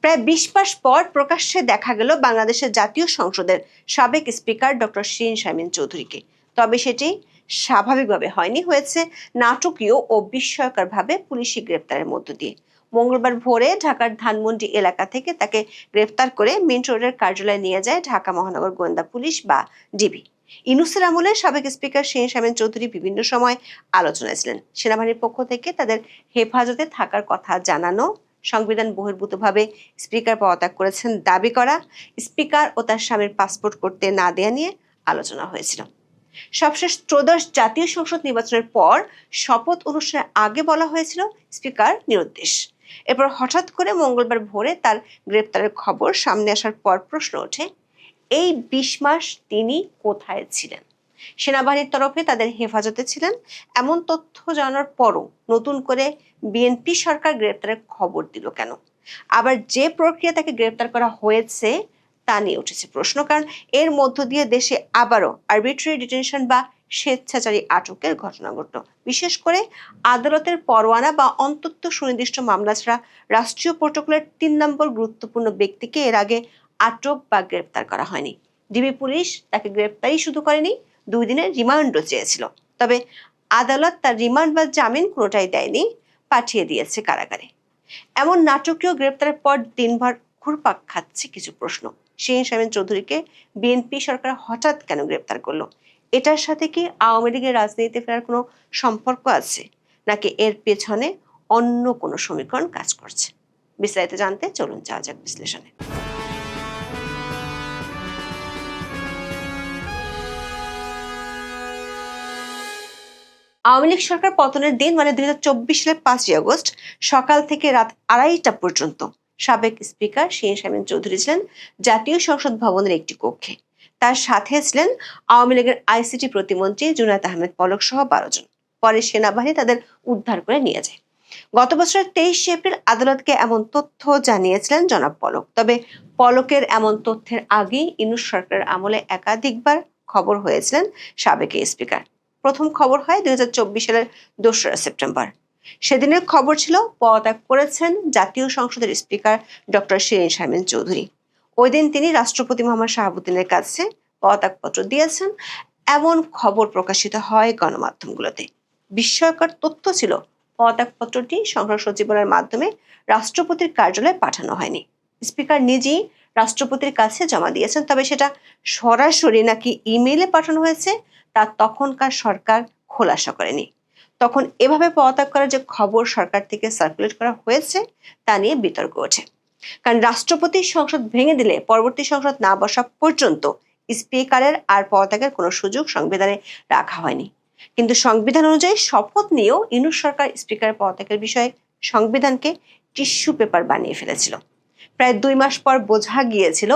প্রায় ২০ মাস পর প্রকাশ্যে দেখা গেল বাংলাদেশের জাতীয় সংসদের সাবেক স্পিকার ডক্টর শিরীন শারমিন চৌধুরীকে। তবে সেটি স্বাভাবিকভাবে হয়নি, হয়েছে নাটকীয় ও বিস্ময়করভাবে পুলিশি গ্রেপ্তারের মধ্য দিয়ে। মঙ্গলবার ভোরে ঢাকার ধানমন্ডি এলাকা থেকে তাকে গ্রেপ্তার করে মিন্ট রোডের কার্যালয়ে নিয়ে যায় ঢাকা মহানগর গোয়েন্দা পুলিশ বা ডিবি। ইউনূসের আমলে সাবেক স্পিকার শিরীন শারমিন চৌধুরী বিভিন্ন সময় আলোচনায় ছিলেন। সেনাবাহিনীর পক্ষ থেকে তাদের হেফাজতে থাকার কথা জানানো, সংবিধান বহির্ভূতভাবে স্পিকার পদত্যাগ করেছেন দাবি করা, স্পিকার ও তার স্বামীর পাসপোর্ট করতে না দেয়া নিয়ে আলোচনা হয়েছিল। সবশেষ ত্রয়োদশ জাতীয় সংসদ নির্বাচনের পর শপথ অনুষ্ঠানের আগে বলা হয়েছিল স্পিকার নিরুদ্দেশ। এরপর হঠাৎ করে মঙ্গলবার ভোরে তার গ্রেপ্তারের খবর সামনে আসার পর প্রশ্ন ওঠে, এই ২০ মাস তিনি কোথায় ছিলেন? সেনাবাহিনীর তরফে তাদের হেফাজতে ছিলেন এমন তথ্য জানার পরও নতুন করে বিএনপি সরকার গ্রেপ্তারের খবর দিল কেন? আবার যে প্রক্রিয়া তাকে গ্রেপ্তার করা হয়েছে তা নিয়ে উঠেছে প্রশ্ন, কারণ এর মধ্য দিয়ে দেশে আবারও আরবিট্রারি ডিটেনশন বা স্বেচ্ছাচারী আটকের ঘটনা ঘটল। বিশেষ করে আদালতের পরোয়ানা বা অন্তত সুনির্দিষ্ট মামলা ছাড়া রাষ্ট্রীয় প্রোটোকলের ৩ নম্বর গুরুত্বপূর্ণ ব্যক্তিকে এর আগে আটক বা গ্রেপ্তার করা হয়নি। ডিবি পুলিশ তাকে গ্রেপ্তারই শুধু করেনি, ২ দিনের রিমান্ডও চেয়েছিল। তবে আদালত তার রিমান্ড বা জামিন কোনোটাই দেয়নি, পাঠিয়ে দিয়েছে কারাগারে। এমন নাটকীয় গ্রেপ্তারের পর দিনভর ঘুরপাক খাচ্ছে কিছু প্রশ্ন। শিরীন শারমিন চৌধুরীকে বিএনপি সরকার হঠাৎ কেন গ্রেপ্তার করলো? এটার সাথে কি আওয়ামী লীগের রাজনীতিতে ফেরার কোনো সম্পর্ক আছে, নাকি এর পেছনে অন্য কোনো সমীকরণ কাজ করছে? বিস্তারিত জানতে চলুন যাওয়া যাক বিশ্লেষণে। আওয়ামী লীগ সরকার পতনের দিন মানে ২০২৪ সালের ৫ই আগস্ট সকাল থেকে রাত ২:৩০ পর্যন্ত সাবেক স্পিকার শিরীন শারমিন চৌধুরী ছিলেন জাতীয় সংসদ ভবনের একটি কক্ষে। তার সাথে ছিলেন আওয়ামী লীগের আইসিটি প্রতিমন্ত্রী জুনায়েদ আহমেদ পলক সহ ১২ জন। পরে সেনাবাহিনী তাদের উদ্ধার করে নিয়ে যায়। গত বছরের ২৩ এপ্রিল আদালতকে এমন তথ্য জানিয়েছিলেন জনাব পলক। তবে পলকের এমন তথ্যের আগেই ইউনূস সরকারের আমলে একাধিকবার খবর হয়েছিলেন সাবেক স্পিকার। প্রথম খবর হয় ২০২৪ সালের ২রা সেপ্টেম্বর। সেদিনের খবর ছিল পদত্যাগ করেছেন জাতীয় সংসদের স্পিকার ডক্টর শিরীন শারমিন চৌধুরী। ওই দিন তিনি রাষ্ট্রপতি মোহাম্মদ শাহাবুদ্দিনের কাছে পদত্যাগপত্র দিয়েছেন, এমন খবর প্রকাশিত হয় গণমাধ্যমগুলোতে। বিস্ময়কর তথ্য ছিল, পদত্যাগপত্রটি সংসদ সচিবালয়ের মাধ্যমে রাষ্ট্রপতির কার্যালয়ে পাঠানো হয়নি। স্পিকার নিজেই রাষ্ট্রপতির কাছে জমা দিয়েছেন। তবে সেটা সরাসরি নাকি ইমেইলে পাঠানো হয়েছে তা তখনকার সরকার খোলাসা করেনি। তখন এভাবে পদত্যাগ করার যে খবর সরকার থেকে সার্কুলেট করা হয়েছে তা নিয়ে বিতর্ক ওঠে। কারণ রাষ্ট্রপতি সংসদ ভেঙে দিলে পরবর্তী সংসদ না বসা পর্যন্ত স্পিকারের আর পদত্যাগের কোনো সুযোগ সংবিধানে রাখা হয়নি। কিন্তু সংবিধান অনুযায়ী শপথ নিয়েও ইউনূস সরকার স্পিকারের পদত্যাগের বিষয়ে সংবিধানকে টিস্যু পেপার বানিয়ে ফেলেছিল। প্রায় ২ মাস পর বোঝা গিয়েছিল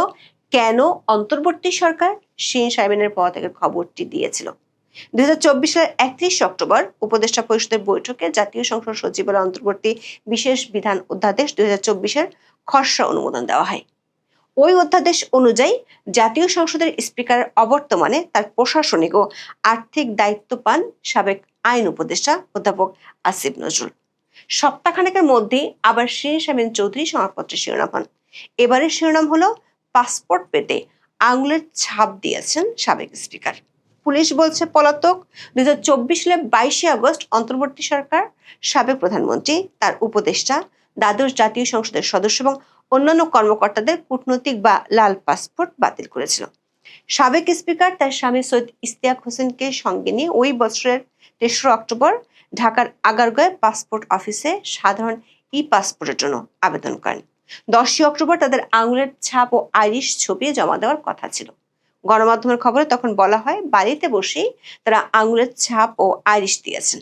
কেন অন্তর্বর্তী সরকার শিরীন শারমিনের পদত্যাগের খবরটি দিয়েছিল। ২০২৪ সালের ৩১ অক্টোবর উপদেষ্টা পরিষদের বৈঠকে জাতীয় সংসদ সচিবালয় অন্তর্বর্তী বিশেষ বিধান অধ্যাদেশ ২০২৪-এর খসড়া অনুমোদন দেওয়া হয়। ওই অধ্যাদেশ অনুযায়ী জাতীয় সংসদের স্পিকারের অবর্তমানে তার প্রশাসনিক ও আর্থিক দায়িত্ব পান সাবেক আইন উপদেষ্টা অধ্যাপক আসিফ নজরুল। সপ্তাহখানেকের মধ্যেই আবার শিরীন শারমিন চৌধুরী সংবাদপত্রের শিরোনাম হন। এবারের শিরোনাম হলো, পাসপোর্ট পেতে আঙুলের ছাপ দিয়েছেন সাবেক স্পিকার। পুলিশ বলছে পলাতক। ২০২৪ সালের ২২ আগস্ট অন্তর্বর্তী সরকার সাবেক প্রধানমন্ত্রী, তার উপদেষ্টা, দ্বাদশ জাতীয় সংসদের সদস্য এবং অন্যান্য কর্মকর্তাদের কূটনৈতিক বা লাল পাসপোর্ট বাতিল করেছিল। সাবেক স্পিকার তার স্বামী সৈয়দ ইশতিয়াক হোসেনকে সঙ্গে নিয়ে ওই বছরের ৩রা অক্টোবর ঢাকার আগারগাঁওয়ে পাসপোর্ট অফিসে সাধারণ ই পাসপোর্টের জন্য আবেদন করেন। ১০ই অক্টোবর তাদের আঙুলের ছাপ ও আইরিশ ছবি জমা দেওয়ার কথা ছিল। গণমাধ্যমের খবরে তখন বলা হয় বাড়িতে বসেই তারা আঙুলের ছাপ ও আইরিশ দিয়েছেন।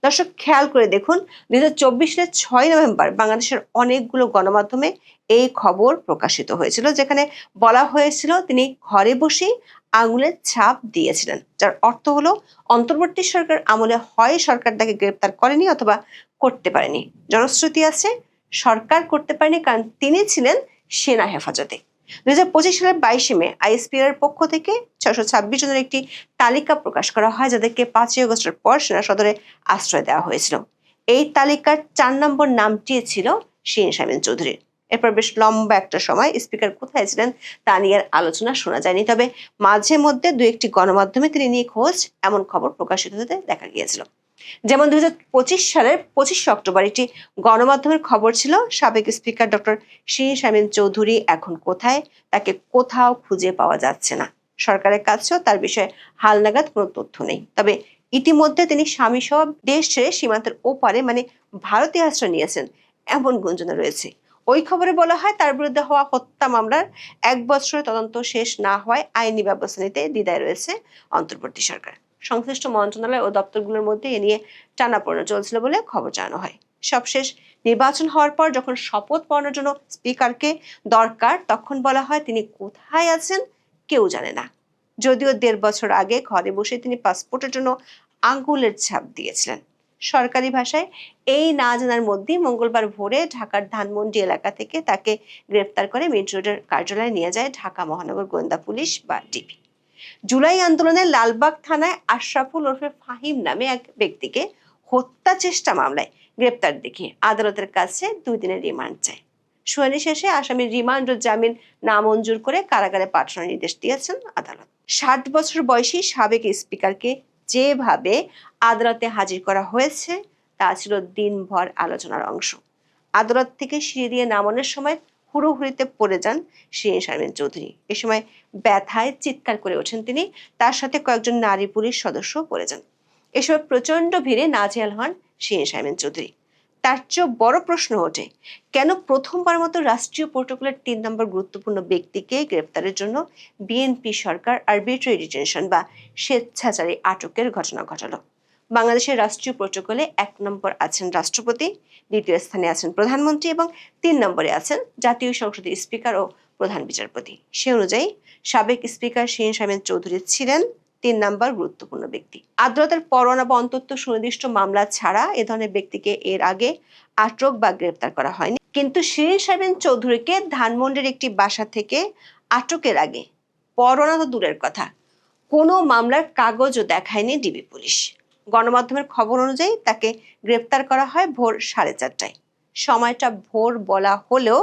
দর্শক খেয়াল করে দেখুন, ২০২৪ সালের ৬ নভেম্বর বাংলাদেশের অনেকগুলো গণমাধ্যমে এই খবর প্রকাশিত হয়েছিল, যেখানে বলা হয়েছিল তিনি ঘরে বসেই আঙুলের ছাপ দিয়েছিলেন, যার অর্থ হলো অন্তর্বর্তী সরকার আমলে হয় সরকার তাকে গ্রেপ্তার করেনি অথবা করতে পারেনি। জনশ্রুতি আছে সরকার করতে পারেনি কারণ তিনি ছিলেন সেনা হেফাজতে। ২০২৫ সালের ২২ মে আইএসপিআর পক্ষ থেকে ৬২৬ জনের একটি তালিকা প্রকাশ করা হয়, যাদেরকে ৫ই আগস্টের পর সেনা সদরে আশ্রয় দেওয়া হয়েছিল। এই তালিকার ৪ নম্বর নামটি ছিল শিরীন শারমিন চৌধুরীর। এরপর বেশ লম্বা একটা সময় স্পিকার কোথায় ছিলেন তা নিয়ে আর আলোচনা শোনা যায়নি। তবে মাঝে মধ্যে দু একটি গণমাধ্যমে তিনি নিখোঁজ এমন খবর প্রকাশিত হতে দেখা গিয়েছিল। যেমন 2025 সালের 25শে অক্টোবর একটি গণমাধ্যমের খবর ছিল সাবেক স্পিকার ডক্টর শিরীন শারমিন চৌধুরী এখন কোথায়, তাকে কোথাও খুঁজে পাওয়া যাচ্ছে না। সরকারের কাছেও তার বিষয়ে হালনাগাদ কোনো তথ্য নেই। তবে ইতিমধ্যে তিনি স্বামী সহ দেশ ছেড়ে সীমান্তের ওপারে মানে ভারতে আশ্রয় নিয়েছেন এমন গুঞ্জনা রয়েছে। ওই খবরে বলা হয় তার বিরুদ্ধে হওয়া হত্যা মামলার 1 বছরের তদন্ত শেষ না হওয়ায় আইনি ব্যবস্থা নিতে দ্বিধায় রয়েছে অন্তর্বর্তী সরকার। সংশ্লিষ্ট মন্ত্রণালয় ও দপ্তরগুলোর মধ্যে এ নিয়ে টানাপোড়েন চলছিল বলে খবর জানানো হয়। সবশেষ নির্বাচন হওয়ার পর যখন শপথ পড়ানোর জন্য স্পিকারকে দরকার, তখন বলা হয় তিনি কোথায় আছেন কেউ জানে না। যদিও 1.5 বছর আগে ঘরে বসে তিনি পাসপোর্টের জন্য আঙ্গুলের ছাপ দিয়েছিলেন। সরকারি ভাষায় এই না জানার মধ্যেই মঙ্গলবার ভোরে ঢাকার ধানমন্ডি এলাকা থেকে তাকে গ্রেফতার করে মিন্ট রোডের কার্যালয়ে নিয়ে যায় ঢাকা মহানগর গোয়েন্দা পুলিশ বা ডিবি। জুলাই আন্দোলনে লালবাগ থানায় আশরাফুল ওরফে ফাহিম নামে এক ব্যক্তিকে হত্যা চেষ্টা মামলায় গ্রেপ্তার দেখিয়ে আদালতের কাছে 2 দিনের রিমান্ড চায়। শুনানি শেষে আসামির রিমান্ড ও জামিন নামঞ্জুর করে কারাগারে পাঠানোর নির্দেশ দিয়েছেন আদালত। 60 বছর বয়সী সাবেক স্পিকারকে যেভাবে আদালতে হাজির করা হয়েছে তা ছিল দিনভর আলোচনার অংশ। আদালত থেকে সিঁড়ি দিয়ে নামানোর সময় হুড়োহুড়িতে পড়ে যান শিরীন শারমিন চৌধুরী। এ সময় ব্যথায় চিৎকার করে ওঠেন তিনি, তার সাথে কয়েকজন নারী পুলিশ সদস্য পড়ে যান। এ সময় প্রচন্ড ভিড়ে নাজেহাল হন শিরীন শারমিন চৌধুরী। তার চেয়েও বড় প্রশ্ন ওঠে, কেন প্রথমবার মতো রাষ্ট্রীয় প্রোটোকলের 3 নম্বর গুরুত্বপূর্ণ ব্যক্তিকে গ্রেপ্তারের জন্য বিএনপি সরকার আরবিট্রারি ডিটেনশন বা স্বেচ্ছাচারী আটকের ঘটনা ঘটালো। বাংলাদেশের রাষ্ট্রীয় প্রোটোকলে 1 নম্বর আছেন রাষ্ট্রপতি, 2য় স্থানে আছেন প্রধানমন্ত্রী এবং 3 নম্বরে আছেন জাতীয় সংসদের স্পিকার ও প্রধান বিচারপতি। সে অনুযায়ী সাবেক স্পিকার শিরীন শারমিন চৌধুরী ছিলেন 3 নম্বর গুরুত্বপূর্ণ ব্যক্তি। আদালতের পরোয়ানা বা অন্তত সুনির্দিষ্ট মামলা ছাড়া এ ধরনের ব্যক্তিকে এর আগে আটক বা গ্রেপ্তার করা হয়নি। কিন্তু শিরীন শারমিন চৌধুরীকে ধানমন্ডির একটি বাসা থেকে আটকের আগে পরোয়ানা তো দূরের কথা, কোনো মামলার কাগজও দেখায়নি ডিবি পুলিশ। গণমাধ্যমের খবর অনুযায়ী তাকে গ্রেপ্তার করা হয় ভোর 4:30টায়। সময়টা ভোর বলা হলেও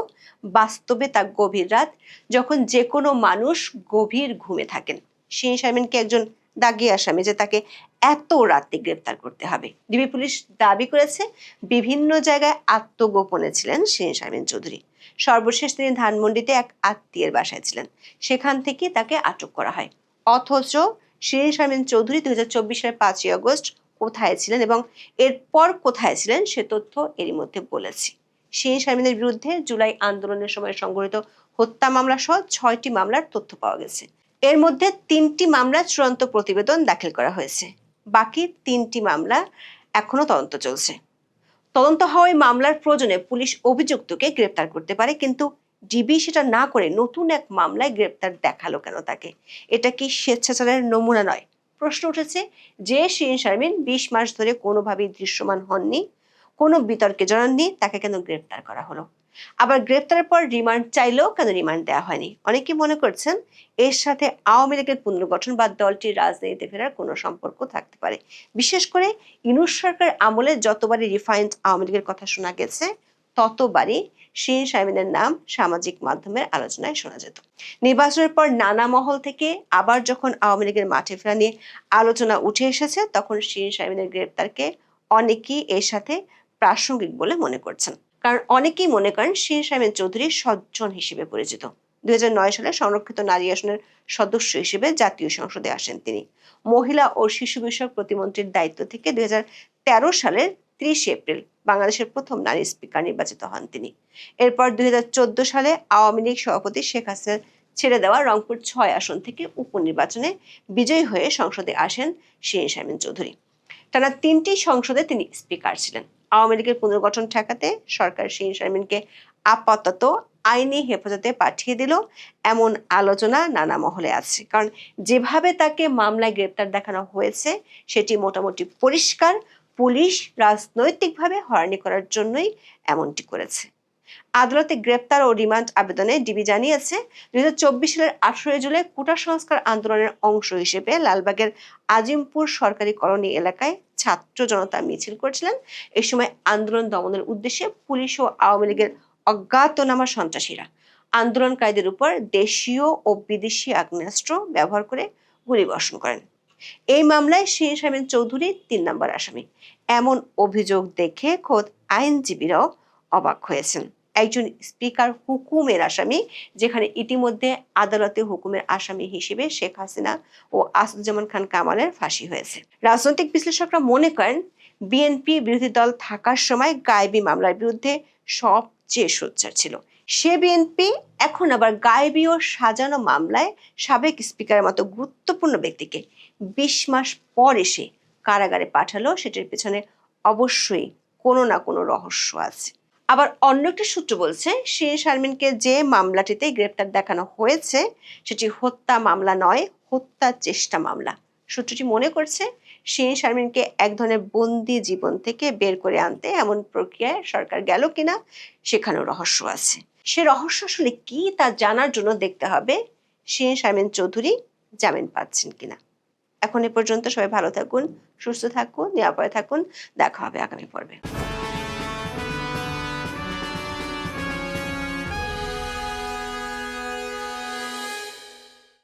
বাস্তবে তা গভীর রাত, যখন যে কোনো মানুষ গভীর ঘুমে থাকেন। শিরীন শারমিনকে একজন দাগি আসামি যে তাকে এত রাতে গ্রেপ্তার করতে হবে। ডিবি পুলিশ দাবি করেছে বিভিন্ন জায়গায় আত্মগোপনে ছিলেন শিরীন শারমিন চৌধুরী। সর্বশেষ তিনি ধানমন্ডিতে এক আত্মীয়ের বাসায় ছিলেন, সেখান থেকে তাকে আটক করা হয়। অথচ শিরীন শারমিন চৌধুরী 2024 সালের 5ই আগস্ট কোথায় ছিলেন এবং এরপর কোথায় ছিলেন সে তথ্য এরই মধ্যে বলেছি। শিরীন শারমিনের বিরুদ্ধে জুলাই আন্দোলনের সময় সংঘটিত হত্যা মামলা সহ 6টি মামলার তথ্য পাওয়া গেছে। এর মধ্যে 3টি মামলা চূড়ান্ত প্রতিবেদন দাখিল করা হয়েছে, বাকি 3টি মামলা এখনো তদন্ত চলছে। তদন্ত হওয়া মামলার প্রয়োজনে পুলিশ অভিযুক্তকে গ্রেপ্তার করতে পারে, কিন্তু ডিবি সেটা না করে নতুন এক মামলায় গ্রেপ্তার দেখালো কেন তাকে? এটা কি স্বেচ্ছাচারের নমুনা নয়? প্রশ্ন উঠেছে যে শিরীন শারমিন 20 মাস ধরে কোনোভাবেই দৃশ্যমান হননি, কোনো বিতর্কে জড়াননি, তাকে কেন গ্রেপ্তার করা হলো? আবার গ্রেপ্তারের পর রিমান্ড চাইলেও কেন রিমান্ড দেওয়া হয়নি? অনেকে মনে করছেন এর সাথে আওয়ামী লীগের পুনর্গঠন বা দলটির রাজনীতিতে ফেরার কোনো সম্পর্ক থাকতে পারে। বিশেষ করে ইউনূস সরকার আমলে যতবারই রিফাইন্ড আওয়ামী লীগের কথা শোনা গেছে ততবারই শিরীন শারমিনের নাম সামাজিক মাধ্যমের আলোচনায় শোনা যেত। নির্বাচনের পর নানা মহল থেকে আবার যখন আওয়ামী লীগের মাঠে ফেরা নিয়ে আলোচনা উঠে এসেছে, তখন শিরীন শারমিনের গ্রেপ্তারকে অনেকেই এর সাথে প্রাসঙ্গিক বলে মনে করছেন। কারণ অনেকেই মনে করেন শিরীন শারমিন চৌধুরী সজ্জন হিসেবে পরিচিত। 2009 সালে সংরক্ষিত নারী আসনের সদস্য হিসেবে জাতীয় সংসদে আসেন তিনি। মহিলা ও শিশু বিষয়ক প্রতিমন্ত্রীর দায়িত্ব থেকে 2013 সালের 30 এপ্রিল বাংলাদেশের প্রথম নারী স্পিকার নির্বাচিত হন তিনি। এরপর 2014 সালে আওয়ামী লীগ সভাপতি শেখ হাসিনার ছেড়ে দেওয়া রংপুর 6 আসন থেকে উপনির্বাচনে বিজয়ী হয়ে সংসদে আসেন শিরীন শারমিন চৌধুরী। টানা 3টি সংসদে তিনি স্পিকার ছিলেন। আওয়ামী লীগের পুনর্গঠন ঠেকাতে সরকার শিরীন শারমিনকে আপাতত আইনি হেফাজতে পাঠিয়ে দিল এমন আলোচনা নানা মহলে আছে। কারণ যেভাবে তাকে মামলায় গ্রেপ্তার দেখানো হয়েছে সেটি মোটামুটি পরিষ্কার, পুলিশ রাজনৈতিকভাবে হয়রানি করার জন্যই এমনটি করেছে। আদালতে গ্রেপ্তার ও রিমান্ড আবেদনে ডিবি জানিয়েছে 2024 সালের 18 জুলাই কোটা সংস্কার আন্দোলনের অংশ হিসেবে লালবাগের আজিমপুর সরকারি কলোনি এলাকায় ছাত্র জনতা মিছিল করেছিলেন। এই সময় আন্দোলন দমনের উদ্দেশ্যে পুলিশ ও আওয়ামী লীগের অজ্ঞাতনামা সন্ত্রাসীরা আন্দোলনকারীদের উপর দেশীয় ও বিদেশি আগ্নেয়াস্ত্র ব্যবহার করে গুলিবর্ষণ করেন। এই মামলায় শিরিন শারমিন চৌধুরী ৩ নম্বর আসামি। এমন অভিযোগ দেখে খোদ আইনজীবীরাও অবাক হয়েছেন। একজন স্পিকার হুকুমের আসামি, যেখানে ইতিমধ্যে আদালতে হুকুমের আসামি হিসেবে শেখ হাসিনা ও আসাদুজ্জামান খান কামালের ফাঁসি হয়েছে। রাজনৈতিক বিশ্লেষকরা মনে করেন বিএনপি বিরোধী দল থাকার সময় গায়েবী মামলার বিরুদ্ধে সবচেয়ে সোচ্চার ছিল। সে বিএনপি এখন আবার গায়েবী ও সাজানো মামলায় সাবেক স্পিকারের মতো গুরুত্বপূর্ণ ব্যক্তিকে ২০ মাস পর এসে কারাগারে পাঠালো। সেটির পেছনে অবশ্যই কোনো না কোনো রহস্য আছে। আবার অন্য একটি সূত্র বলছে, শিরিন শারমিনকে যে মামলাটিতে গ্রেপ্তার দেখানো হয়েছে সেটি হত্যা মামলা নয়, হত্যা চেষ্টা মামলা। সূত্রটি মনে করছে শিরিন শারমিনকে এক ধরনের বন্দি জীবন থেকে বের করে আনতে এমন প্রক্রিয়ায় সরকার গেল কিনা সেখানেও রহস্য আছে। সে রহস্য আসলে কি তা জানার জন্য দেখতে হবে শিরিন শারমিন চৌধুরী জামিন পাচ্ছেন কিনা। এখন এ পর্যন্ত সবাই ভালো থাকুন, সুস্থ থাকুন, নিরাপদে থাকুন। দেখা হবে আগামী পর্বে।